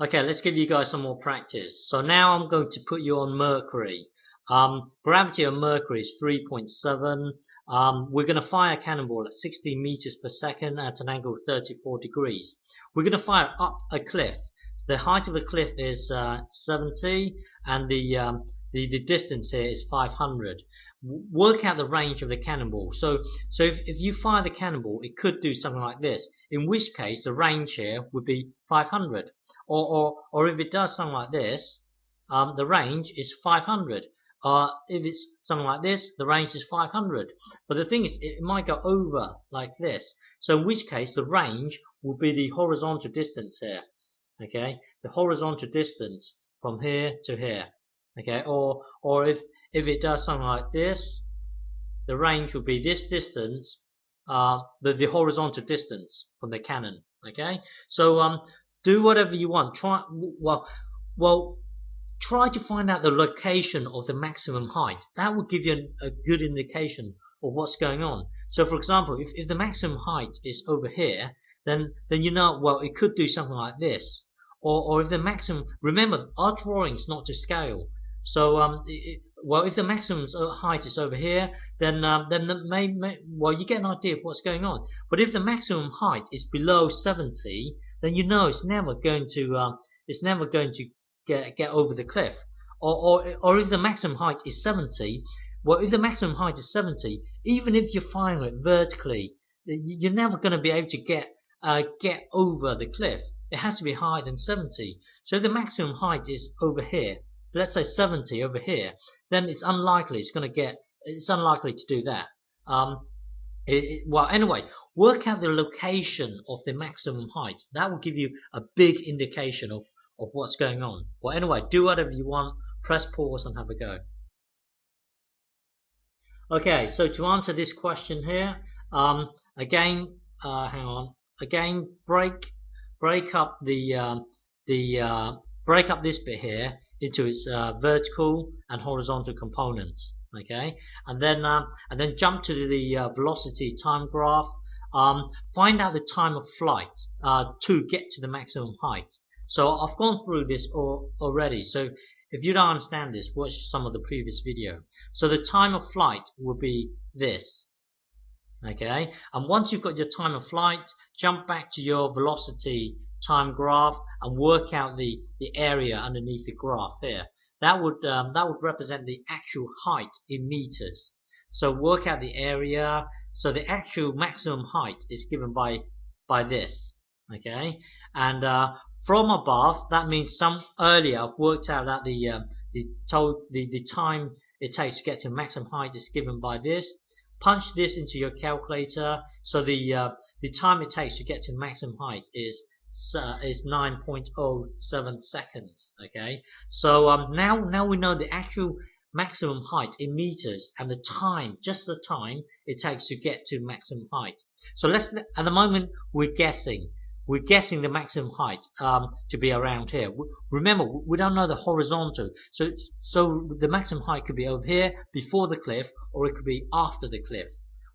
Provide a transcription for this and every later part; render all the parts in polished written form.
Okay, let's give you guys some more practice. So now I'm going to put you on Mercury. Gravity on Mercury is 3.7. We're going to fire a cannonball at 60 meters per second at an angle of 34 degrees. We're going to fire up a cliff. The height of the cliff is 70, and the distance here is 500. Work out the range of the cannonball. So if you fire the cannonball, it could do something like this. In which case, the range here would be 500. Or if it does something like this, the range is 500. If it's something like this, the range is 500. But the thing is, it might go over like this. So in which case, the range will be the horizontal distance here. Okay, the horizontal distance from here to here. Okay, or if it does something like this, the range will be this distance, the horizontal distance from the cannon. Okay, so do whatever you want. Try to find out the location of the maximum height. That will give you a good indication of what's going on. So for example, if the maximum height is over here, then you know, well, it could do something like this. Or if the maximum, remember, our drawing's not to scale. So well, if the maximum height is over here, then well, you get an idea of what's going on. But if the maximum height is below 70, then you know it's never going to get over the cliff. Or if the maximum height is 70, well, if the maximum height is 70, even if you're firing it vertically, you're never going to be able to get over the cliff. It has to be higher than 70. So if the maximum height is over here, let's say 70 over here, then it's unlikely to do that. Well, anyway, work out the location of the maximum height. That will give you a big indication of what's going on. Well, anyway, do whatever you want. Press pause and have a go. Okay, so to answer this question here, again, hang on. Again, break up break up this bit here into its vertical and horizontal components. Okay, and then jump to the velocity time graph. Find out the time of flight to get to the maximum height. So I've gone through this already. So if you don't understand this, watch some of the previous video. So the time of flight will be this. Okay, and once you've got your time of flight, jump back to your velocity time graph and work out the area underneath the graph here. That would represent the actual height in meters. So work out the area. So the actual maximum height is given by this. Okay, and from above, that means earlier I've worked out that the time it takes to get to maximum height is given by this. Punch this into your calculator. So the time it takes to get to maximum height is 9.07 seconds. Okay, so now we know the actual maximum height in meters and the time, just the time it takes to get to maximum height. So at the moment we're guessing the maximum height to be around here. Remember, we don't know the horizontal, so the maximum height could be over here before the cliff, or it could be after the cliff.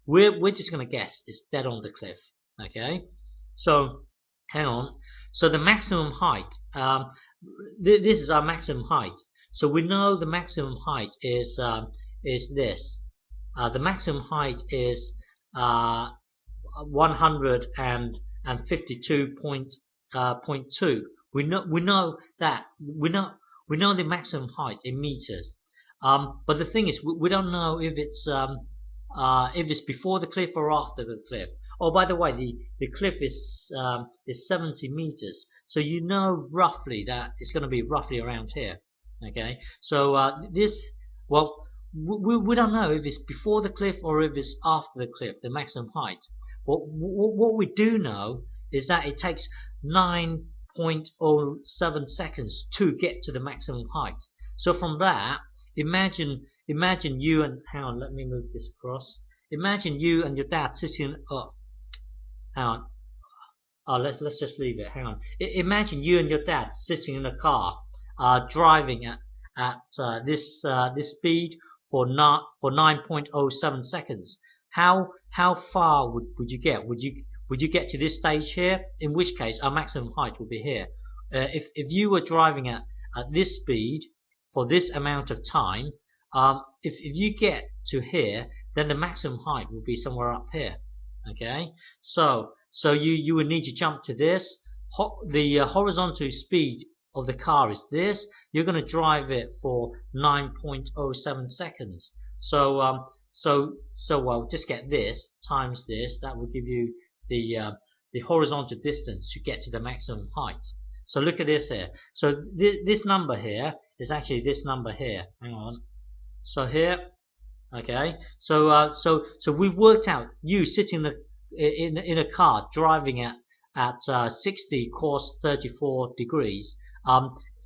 We're just going to guess it's dead on the cliff. Okay, so hang on. So the maximum height, this is our maximum height. So we know the maximum height is this. The maximum height is 152.2. We know the maximum height in meters. But the thing is, we don't know if it's before the cliff or after the cliff. Oh, by the way, the cliff is 70 meters, so you know roughly that it's going to be roughly around here. Okay, so we don't know if it's before the cliff or if it's after the cliff, the maximum height. What we do know is that it takes 9.07 seconds to get to the maximum height. So from that, imagine you and, hang on, let me move this across. Imagine you and your dad sitting up. Hang on. Oh, let's just leave it. Hang on. Imagine you and your dad sitting in a car, driving at this speed for 9.07 seconds. How far would you get? Would you get to this stage here? In which case, our maximum height will be here. if you were driving at this speed for this amount of time, if you get to here, then the maximum height will be somewhere up here. Okay, so you would need to jump to this. The horizontal speed of the car is this. You're going to drive it for 9.07 seconds. So well, just get this times this. That will give you the horizontal distance to get to the maximum height. So look at this here. So this number here is actually this number here. Hang on. So here, okay. So we've worked out you sitting in a car driving at 60 cos 34 degrees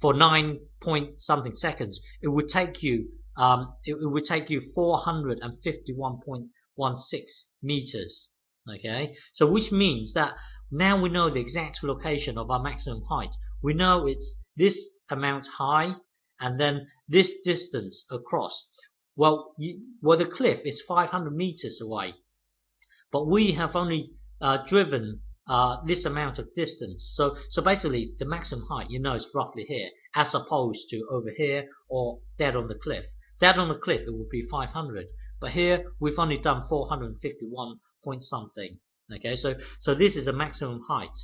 for 9 point something seconds. It would take you 451.16 meters. Okay, so which means that now we know the exact location of our maximum height. We know it's this amount high and then this distance across. Well, the cliff is 500 meters away, but we have only driven this amount of distance. So basically the maximum height, you know, is roughly here, as opposed to over here or dead on the cliff. Dead on the cliff, it would be 500, but here we've only done 451 point something. Okay, so this is a maximum height.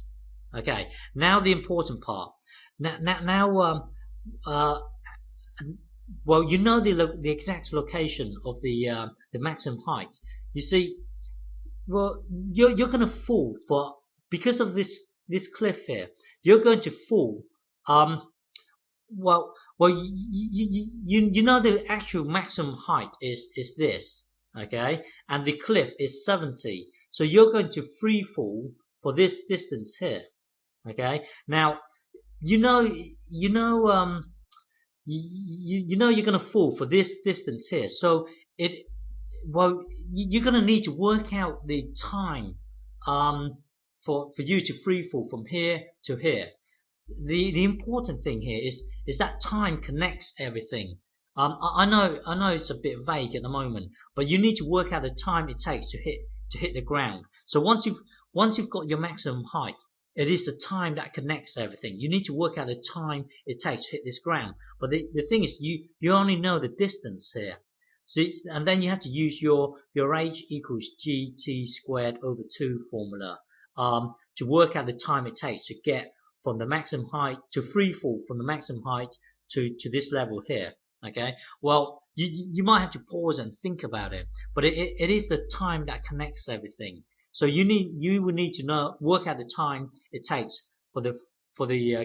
Okay, now the important part. Well, you know the exact location of the maximum height. You see, well, you're going to fall because of this cliff here. You're going to fall. Well, you know the actual maximum height is this. Okay, and the cliff is 70, so you're going to free fall for this distance here. Okay, now you know you're going to fall for this distance here, so you're going to need to work out the time for you to free fall from here to here. The important thing here is that time connects everything. I know it's a bit vague at the moment, but you need to work out the time it takes to hit the ground. So once you've got your maximum height, it is the time that connects everything. You need to work out the time it takes to hit this ground. But the thing is, you only know the distance here. So, and then you have to use your h equals gt squared over 2 formula to work out the time it takes to get from the maximum height to free fall from the maximum height to this level here. Okay, well, you might have to pause and think about it, but it is the time that connects everything. So you will need to work out the time it takes for the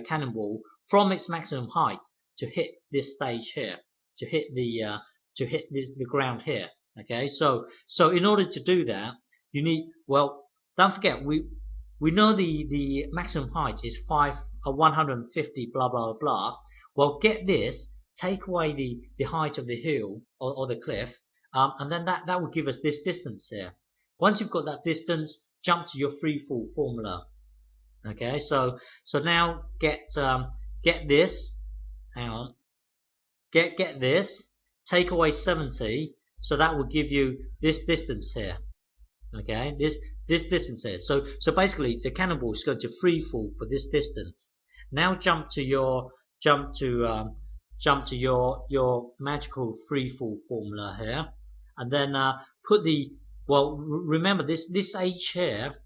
cannonball from its maximum height to hit this stage here, to hit the ground here. Okay, so in order to do that, you need, well, don't forget we know the maximum height is 150 blah blah blah. Well, get this. Take away the height of the hill or the cliff, and then that will give us this distance here. Once you've got that distance, jump to your free fall formula. Okay, so now get this. Hang on. Get this. Take away 70, so that will give you this distance here. Okay, this distance here. So basically, the cannonball is going to free fall for this distance. Now jump to your magical free fall formula here, and then put the, well, remember this h here,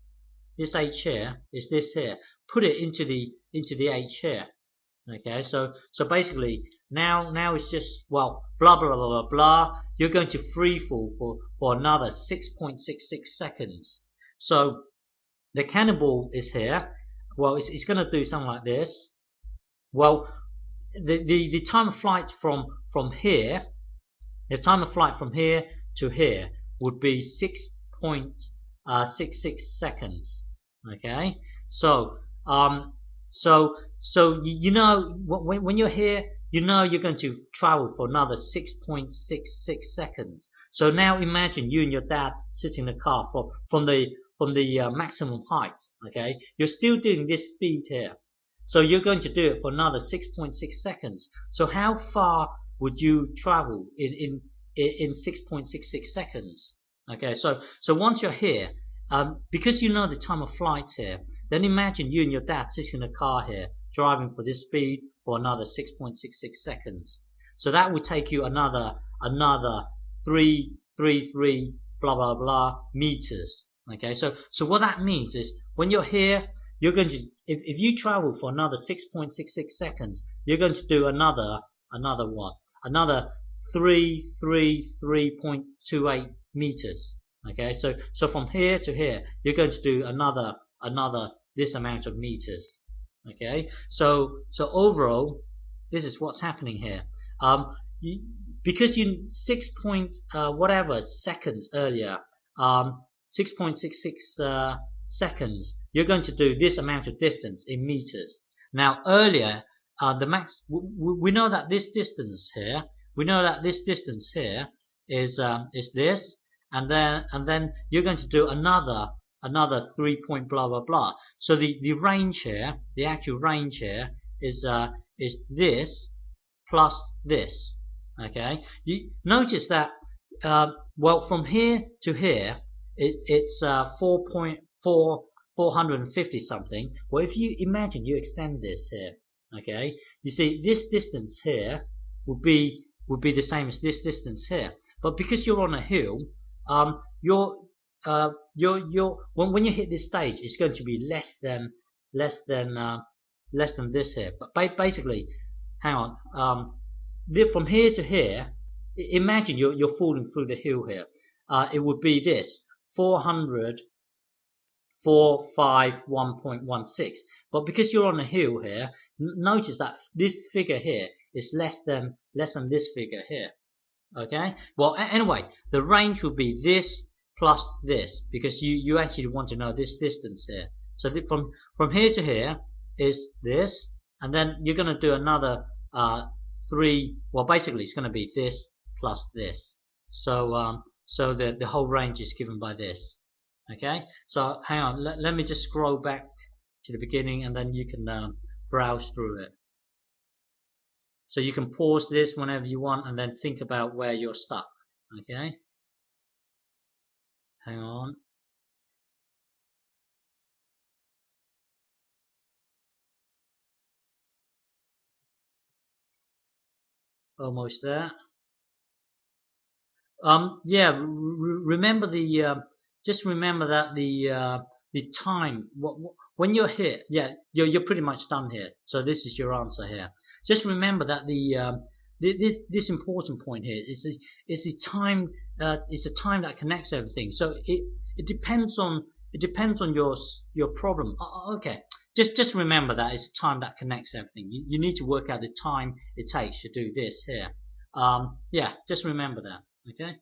this h here is this here. Put it into the h here. Okay, so basically now it's just, well, blah blah blah blah blah. You're going to free fall for another 6.66 seconds. So the cannonball is here. Well, it's going to do something like this. Well, the time of flight from here, the time of flight from here to here would be 6.66 seconds. Okay, so you know when you're here, you know you're going to travel for another 6.66 seconds. So now imagine you and your dad sitting in the car from the maximum height. Okay, you're still doing this speed here. So you're going to do it for another 6.6 seconds. So how far would you travel in 6.66 seconds? Okay, so once you're here, because you know the time of flight here, then imagine you and your dad sitting in a car here driving for this speed for another 6.66 seconds. So that would take you another 333 blah blah blah meters. Okay, so what that means is when you're here, you're going to, if you travel for another 6.66 seconds, you're going to do another what? Another 333.28 meters. Okay, so from here to here, you're going to do another this amount of meters. Okay, so overall, this is what's happening here. Because you 6 point whatever seconds earlier, 6.66 seconds, you're going to do this amount of distance in meters. Now earlier, the max, we know that this distance here, is this, and then you're going to do another 3 point blah blah blah. So the range here, the actual range here is this plus this. Okay, you notice that well, from here to here it's 450 something. Well, if you imagine you extend this here, okay, you see this distance here would be the same as this distance here, but because you're on a hill, when you hit this stage, it's going to be less than this here. But basically, hang on, from here to here, imagine you're falling through the hill here. It would be this 451.16. But because you're on a hill here, notice that this figure here is less than this figure here. Okay. Well, anyway, the range will be this plus this, because you actually want to know this distance here. So from here to here is this, and then you're going to do another 3. Well, basically it's going to be this plus this. So the whole range is given by this. Okay. So hang on, let me just scroll back to the beginning, and then you can browse through it. So you can pause this whenever you want, and then think about where you're stuck. Okay. Hang on. Almost there. Yeah. Remember just remember that the time. When you're here, yeah, you're pretty much done here. So this is your answer here. Just remember that this important point here is the time. It's the time that connects everything. So it depends on your problem. Okay. Just remember that it's the time that connects everything. You need to work out the time it takes to do this here. Yeah, just remember that. Okay.